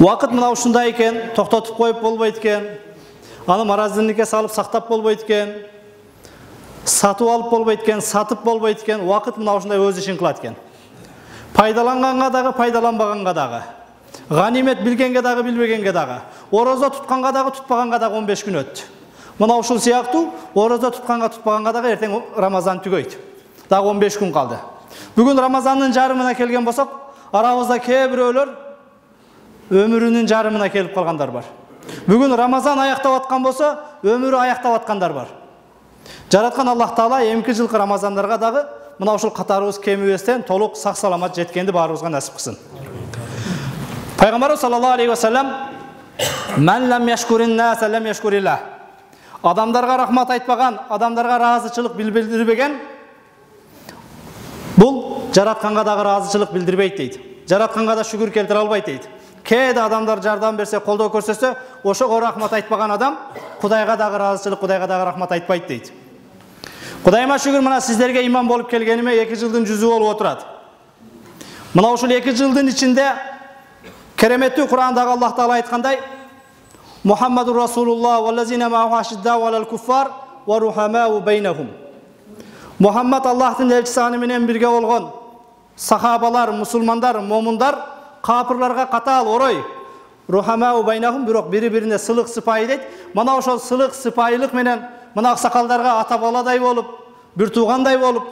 Уақыт мына ушундай экен, токтотуп коюп болбойт экен. Аны морозильникке салып сактап болбойт экен. Сатып алып болбойт экен, сатып болбойт экен. Уақыт мына ушундай өз ишин кылат экен. Пайдаланганга дагы, пайдаланбаганга дагы. Ганимет билгенге дагы, билбегенге дагы. Орозо тутканга дагы, тутпаганга дагы 15 күн өттү. Мына ушул сыяктуу орозо тутканга, тутпаганга дагы эртең Рамазан түгөйт. Дагы 15 күн калды. Бүгүн Рамазандын жарымына келген болсок, арабызда кээ бирөөлөр өмүрүнүн жарымына келип калгандар бар. Бүгүн Рамазан аяктап аткан болсо, өмүрү аяктап аткандар бар. Жараткан Аллах Таала эмки жылкы Рамазандарга дагы мына ушул катарыбыз кемибестен толук сак саламат жеткенди баарыбызга насип кылсын. Пайгамбарыбыз саллаллаху алейхи ва саллям "Ман лам яшкурин нас лам яшкурилlah". Адамдарга рахмат айтпаган, адамдарга ыраазычылык билдирбеген бул жаратканга дагы ыраазычылык билдирбейт дейт. Жаратканга да шүгүр келтире албайт дейт. Кээде адамдар жардам берсе, колдоо көрсөтсө, ошого рахмат айтпаган адам Кудайга дагы ыраазычылык, Кудайга дагы рахмат айтпайт дейт. Кудайыма шүгүр, мына сиздерге имам болуп келгениме 2 жылдын жүзү болуп отурат. Мына ушул 2 жылдын ичинде кереметтүү Кур'андагы Аллах Таала айткандай: Muhammadur Rasulullah vallazina ma'ahu ashiddau alal kuffar wa ruhamau bainahum. Muhammad Allah'ın elçisi menен birge болгон сахабалар, мусулмандар, момундар капырларга катаал орой. Ruhamau bainahum, бирок бири-бирине сылык сыпайы дейт. Мына ошол сылык сыпайылык менен мына аксакалдарга ата баладай болуп, бир туугандай болуп,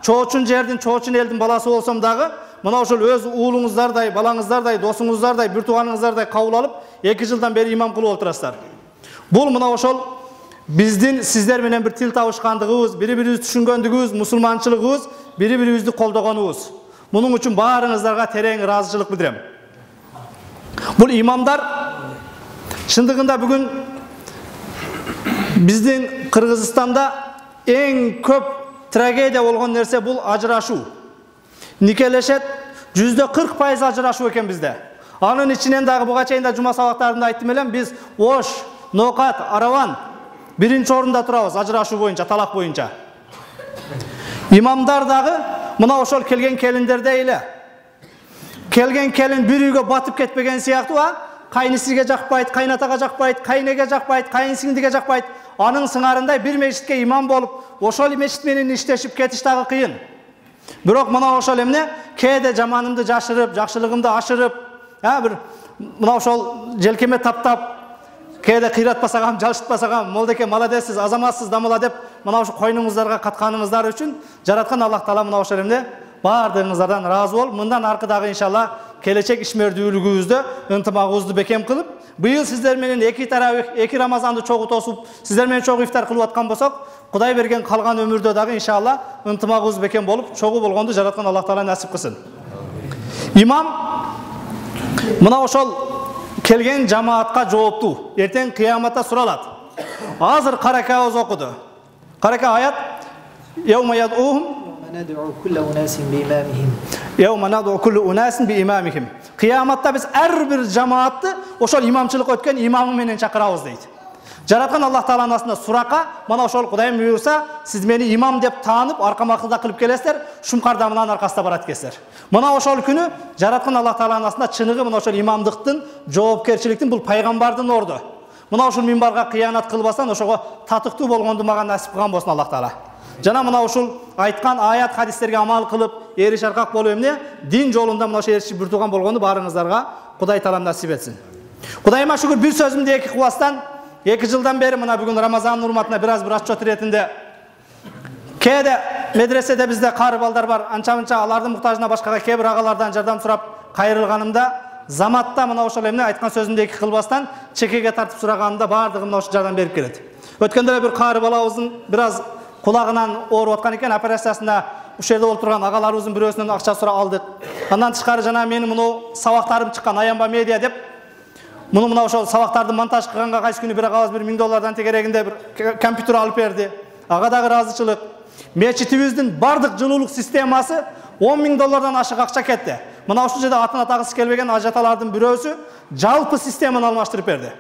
чоочун жердин, чоочун элдин баласы болсом дагы, мына ошол өз уулуңуздардай, балаңыздардай, досуңуздардай, бир тууганыңыздардай кабыл алып, 2 жылдан бери имам кылып отурасыздар. Бул мына ошол биздин сиздер менен бир тил табышкандыгыбыз, бири-бирибизди түшүнгөндүгүбүз, мусулманчылыгыбыз, бири-бирибизди колдогонубуз. Мунун үчүн баарыңыздарга терең ыраазычылык билдирем. Бул имамдар чындыгында бүгүн биздин Кыргызстанда эң көп трагедия болгон нерсе бул ажырашуу. Никелешет, %40% ажырашуу экен бизде. Анын ичинен дагы буга чейин да жума сабактарында айттым элем, биз Ош, Ноокат, Араван биринчи орунда турабыз ажырашуу боюнча, талак боюнча. Имамдар дагы мына ошол келген келиндердей эле. Келген келин бир үйгө батып кетпеген сыяктуу, кайнысиге жакпайт, кайнатага жакпайт, кайнеге жакпайт, кайынсиңдиге жакпайт. Анын сыңарындай бир мешитке имам болуп, ошол мешит менен иштешип кетиш дагы кыйын. Бирок мына ошол эмне, кээде жаманымды жашырып, жакшылыгымды ашырып, бир мына ошол желкеме таптап, кээде кыйратпасагам, жалшытпасагам, молдеке молодецсиз, азаматсыз дамыла деп, мына ошо койнуңуздарга катканыңыздар үчүн жараткан Аллах Таала мына ошол эмне баардыгыңыздардан разы болуп, мындан аркы дагы иншалла келечек ишмердүүлүгүбүздү, ынтымагыбызды бекем кылып, быйыл сиздер менен 2 таравих, 2 Рамазанды чогуу тосуп, сиздер менен чогуу ифтар кылып аткан болсок, Кудай берген калган өмүрдө дагы иншалла ынтымагыбыз бекем болуп, чогуу болгонду жараткан Аллах Таала насип кылсын. Имам мына ошол келген жамаатка жооптуу, эртең кыяматта суралат. Азыр каракабыз окуду. Карака аят: Yawma yad'uhum nad'u kullu unasin bi imamihim. Yawma nad'u kullu unasin bi imamihim. Kıyamatта biz ар бир жамаатты ошол имамчылык өткөн имамы менен чакырабыз дейт. Жараткан Аллах Тааланын астында сурака, мана ошол Кудайым буйрса, сиз мени имам деп таанып, аркамакылда кылып келесиздер, шумкарда мынан аркасында барат экенсиздер. Мына ошол күнү жараткан Аллах Тааланын астында чыныгы мына ошол имамдыктын, жоопкерчиликтин бул пайгамбардын орду. Мына ошол минбарга кыянат кылбастан ошого татыктуу болгонду мага насип кылган болсун Аллах Таала. Жана мына ушул айткан аят хадистерге амал кылып, эриш аркак болуп эмне, дин жолунда мына ошо эришип бир турган болгонду баарыңыздарга Кудай Таалам насип этсин. Кудайыма шүгүр, бир сөзүмдү эки кылбастан 2 жылдан бери мына бүгүн Рамазандын урматына бир аз бир отчет иретинде кээде медреседе бизде кары балдар бар, анча-мынча алардын муктажына башкага кээ бир агалардан жардам сурап кайрылганымда, заматта мына ошол эмне айткан сөзүмдү эки кылбастан чекеге тартып сураганымда баардыгы мына ошо жардам берип келет. Өткөндө бир кары балабыздын бир аз кулагынан ооруп аткан экен, операциясында ушул жерде отурган агаларыбыздын бирөөсүнөн акча сурап алдык. Андан тышкары жана менин муну сабактарым чыккан Аянба медиа деп, муну мына ошол сабактарды монтаж кылганга кайсы күнү бир агабыз бир $1000 тегерегинде бир компьютер алып берди. Ага дагы ыраазычылык. Мечитибиздин бардык жылуулук системасы $10,000 ашык акча кетти. Мына ушул жерде атын атагысы келбеген ажаталардын бирөөсү жалпы системаны алмаштырып берди.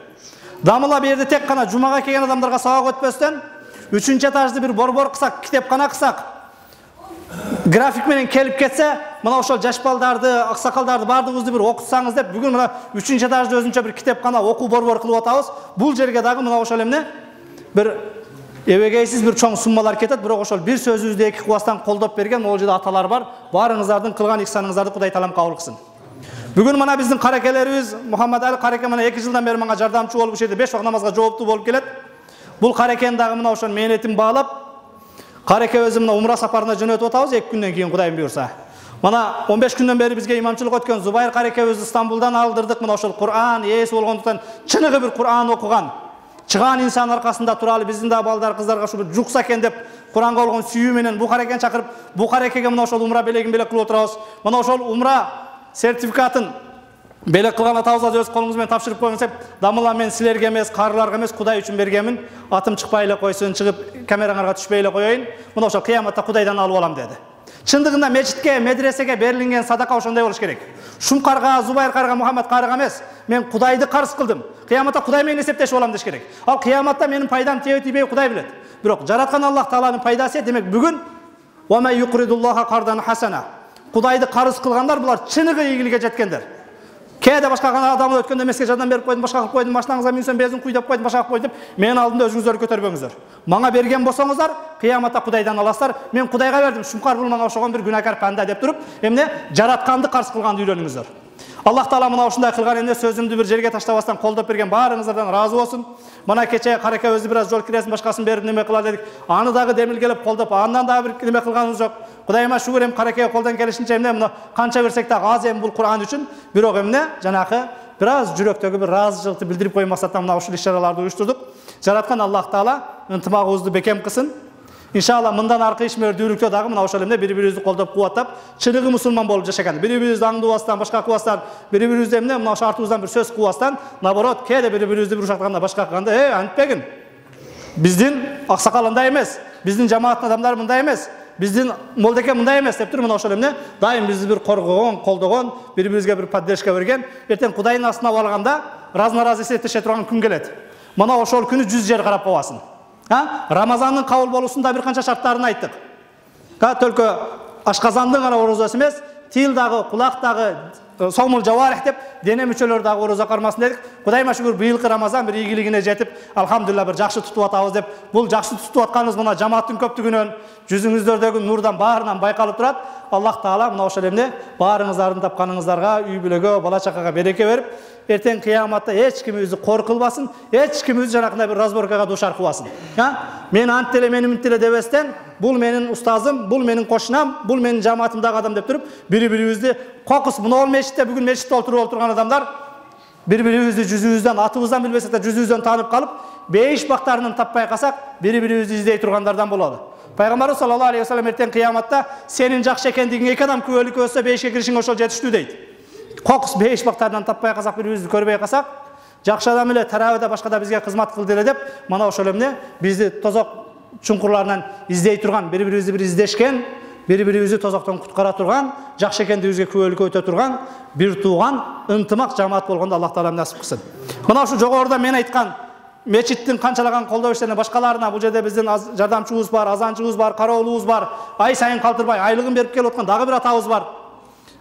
Дамыла берди, тек кана жумага келген адамдарга сабак өтпөстөн 3-этажды бир борбор кысак, китепкана кысак, график менен келип кетсе, мына ошол жаш балдарды, аксакалдарды бардыгыбызды бир окутсаңыз деп бүгүн мына 3-чы этажда өзүнчө бир китепкана окуу борбор кылып атабыз. Бул жерге дагы мына ошол эмне бир эбегейсиз бир чоң суммалар кетет, бирок ошол бир сөзүбүздү эки кубастан колдоп берген могул жерде аталар бар. Баарыңыздардын кылган ихсаныңыздарды Кудай таалам кабыл кылсын. Бүгүн мына биздин каракелерибиз Мухаммад Али караке мына 2 жылдан бери мага жардамчы болуп ушерде 5 вак намазга жооптуу болуп келет. Бул каракени дагы мына ошол мээнетин баалап, караке өзү мына умра сапарына жөнөтүп атабыз 2 күндөн кийин Кудайым буйрса. Мына 15 күндөн бери бизге имамчылык өткөн Зубайр каракебизди Стамбулдан алдырдык. Мына ошол Кур'ан ээси болгондуктан чыныгы бир Кур'ан окуган, чыган инсан аркасында туралы биздин да балдар кыздарга ушу бир жукса экен деп Куранга болгон сүйүү менен бу каракени чакырып, бу каракеге мына ошол умра белегин белек кылып отурабыз. Мына ошол умра сертификатын белек кылган атабызга өз колуңуз менен тапшырып коюңуз деп, дамыла мен силерге эмес, карыларга эмес, Кудай үчүн бергенмин. Атым чыкпай эле койсун, чыгып камераңарга түшпөй эле коеюн. Мына ошол кыяматта Кудайдан алып алам деди. Чындыгында мечитке, медресеге берилген садака ошондой болуш керек. Шумкарга, Зубайр карга, Мухаммад карга эмес, мен Кудайды карыз кылдым. Кыяматта Кудай менен эсептешип алам деш керек. Ал кыяматта менин пайдам тийби тийбей Кудай билет. Бирок жараткан Аллах Тааланын пайдасы, демек бүгүн ва ма юқридуллаха кардан хасана. Кудайды карыз кылгандар булар чыныгы ийгиликке жеткендер. Кээде башка адам өткөндө эмеске жардам берип койдум, башка кылып койдум, машинаңызга минсем безин куйдап койдум, башка кылып койдум деп, менин алдымда өзүңүздөр көтөрбөңүздөр. Мага берген болсоңуздар, кыяматта Кудайдан аласыздар. Мен Кудайга бердим, Шумкар бул мага ошогон бир күнәкар панда деп туруп, эмне жаратканды карыз кылганды үйлөнүңүздөр. Аллах Таала мына ушундай кылган эмне сөзүмдү бир жерге таштабастан колдоп берген баарыңыздардан разы болсун. Мына кече караке өзү бир аз жол киресин башкасын берип неме кыла дедик. Аны дагы демилгелеп колдоп, андан дагы бир неме кылганыбыз жок. Кудайыма шүгүр, эми каракеге колдон келишинче эмне мына канча берсек дагы аз эми бул Кур'ан үчүн, бирок эмне жанакы бир аз жүрөктөгү бир ыраазычылыкты билдирип коюу максатта мына ушул иш-чараларды уюштурдук. Жараткан Аллах Таала ынтымагыбызды бекем кылсын. Иншалла мындан аркы ишмердүүлүктө дагы мына ошол эмне бири-бирибизди колдоп кубаттап, чыныгы мусулман болуп жашаган. Бири-бирибизди аңдыбастан, башка кылбастан, бири-бирибизди эмне мына ошо артыбыздан бир сөз кубастан, наоборот, кээде бири-бирибизди бир ушактаганда башка кылганда, антпегин. Биздин аксакал андай эмес, биздин жамааттын адамдары мындай эмес, биздин молдеке мындай эмес деп туруп мына ошол эмне дайым бизди бир коргогон, колдогон, бири-бирибизге бир поддержка берген. Эртең Кудайдын астына барганда разно-раз эсептеше турган күн келет. Мына ошол күнү 100 жер карап калбасын. Рамазандын кабыл болуусунда бир канча шарттарын айттык. Төлкө ашказандын гана орозасы эмес, тил дагы, кулак дагы, сомул жаварих деп дене мүчөлөр дагы орозо кармасын дедик. Кудайыма шүгүр, быйылкы Рамазан бир ийгилигине жетип, алхамдулилла бир жакшы тутуп атабыз деп. Бул жакшы тутуп атканыбыз мына жамааттын көптүгүнөн, жүзүңүздөрдөгү нурдан баарынан байкалып турат. Аллах Таала мына ошол эмне баарыңыздардын тапканыңыздарга, үй бүлөгө, бала чакага береке берип, эртең кыяматта эч кимибизди кор кылбасын, эч кимибизди жанакындай бир разборкага душар кылбасын. Мен ант деле, мен умит деле дебестен, бул менин устазым, бул менин кошунам, бул менин жамаатымдагы адам деп туруп, бири-бирибизди кокус мына мечитте бүгүн мечитте отуруп турган адамдар бири-бирибизди жүзүбүздөн, атыбыздан билбесек да жүзүбүздөн таанып калып, бейиш бактарынан таппай калсак, бири-бирибизди издей тургандардан болот. Пайгамбарыбыз саллаллаху алейхи ва саллям эртең кыяматта сенин жакшы экендигиңе эки адам күбөлүк өссө бейишке киришиңе ошол жетиштүү дейт. Кокус бейиш бактарынан таппай калсак, бири-бирибизди көрбөй калсак, жакшы адам эле тарабыда башкада бизге кызмат кылды эле деп, мына ошол эмне бизди тозок чуңкурларынан издей турган, бири-бирибизди бир издешкен, бири-бирибизди тозоктон куткара турган, жакшы экендигибизге күбөлүк өтө турган бир тууган ынтымак жамаат болгондо Аллах Таала насип кылсын. Мына ушу жогоруда мен айткан мечиттин канчалаган колдоо иштерине башкаларына, бул жерде биздин жардамчыбыз бар, азанчыбыз бар, кароолубуз бар, ай сайын калтырбай айлыгын берип келип аткан дагы бир атабыз бар.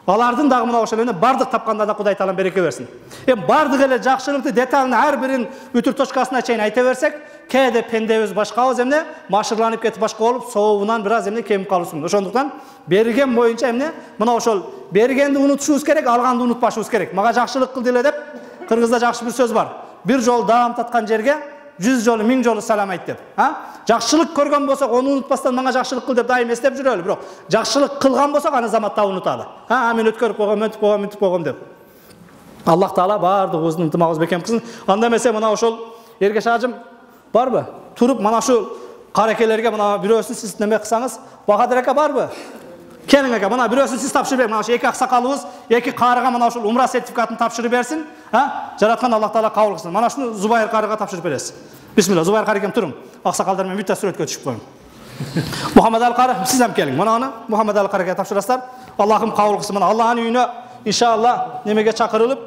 Алардын дагы мына ошол эмне бардык тапканда да Кудай Таалам береке берсин. Бардык эле жакшылыкты деталын ар бирин бүтүр точкасына чейин айта берсек, кээде пендебиз башкабыз эмне машырланып кетип башка болуп, сообунан бир аз эмне кемип калышы мүмкүн. Ошондуктан берген боюнча эмне мына ошол бергенди унутушубуз керек, алганды унутпашыбыз керек. Мага жакшылык кылды эле деп, кыргызда жакшы бир сөз бар. Бир жолу даам таткан жерге 100 жолу 1000 жолу салам айт деп. Жакшылык көргөн болсок, ону унутпастан мага жакшылык кыл деп дайым эстеп жүрөлү, бирок жакшылык кылган болсок аны заматта унуталы. Мен өткөрүп койгом, мынтип койгом, мынтип койгом деп. Аллах Таала баардыгыбыздын ынтымагыбызды бекем кылсын. Анда эмесе мына ошол Эргеш ажым барбы? Туруп мына ушу каракелерге мына бирөөсүн сиз неме кылсаңыз, Бахадыр ака барбы? Келиң ака, мына бирөөсүн сиз тапшырып бериң. Мына ошо эки аксакалыбыз, эки карыга мына ошол умра сертификатын тапшырып берсин. Жараткан Аллах Таала кабыл кылсын. Мана шуну Зубайр карыга тапшырып бересиз. Бисмилла, Зубайр карыкем туруң. Аксакалдар менен бүтө сүрөткө түшүп коюң. Мухаммад Али кары, сиз ham келиң. Мына аны Мухаммад Али карыга тапшырасыздар. Аллахым кабыл кылсын. Мына Аллахтын үйүнө иншалла немеге чакырылып.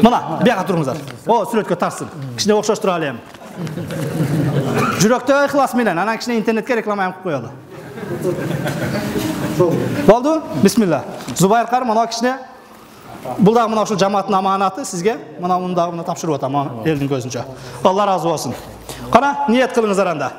Мына бияка туруңуздар. О, сүрөткө тарсын. Кичине окшоштура алайым. Жүрөктө ыхлас менен, анан кичине интернетке реклама кылып коелу. Oldu? Bismillah. Zubayr qarı mana kishine бұл да мына ушул жамааттын аманаты сизге. Мына муну да тапшырып атам элдин көзүнчө. Алла разы болсун. Кана ниет кылыңыздар анда.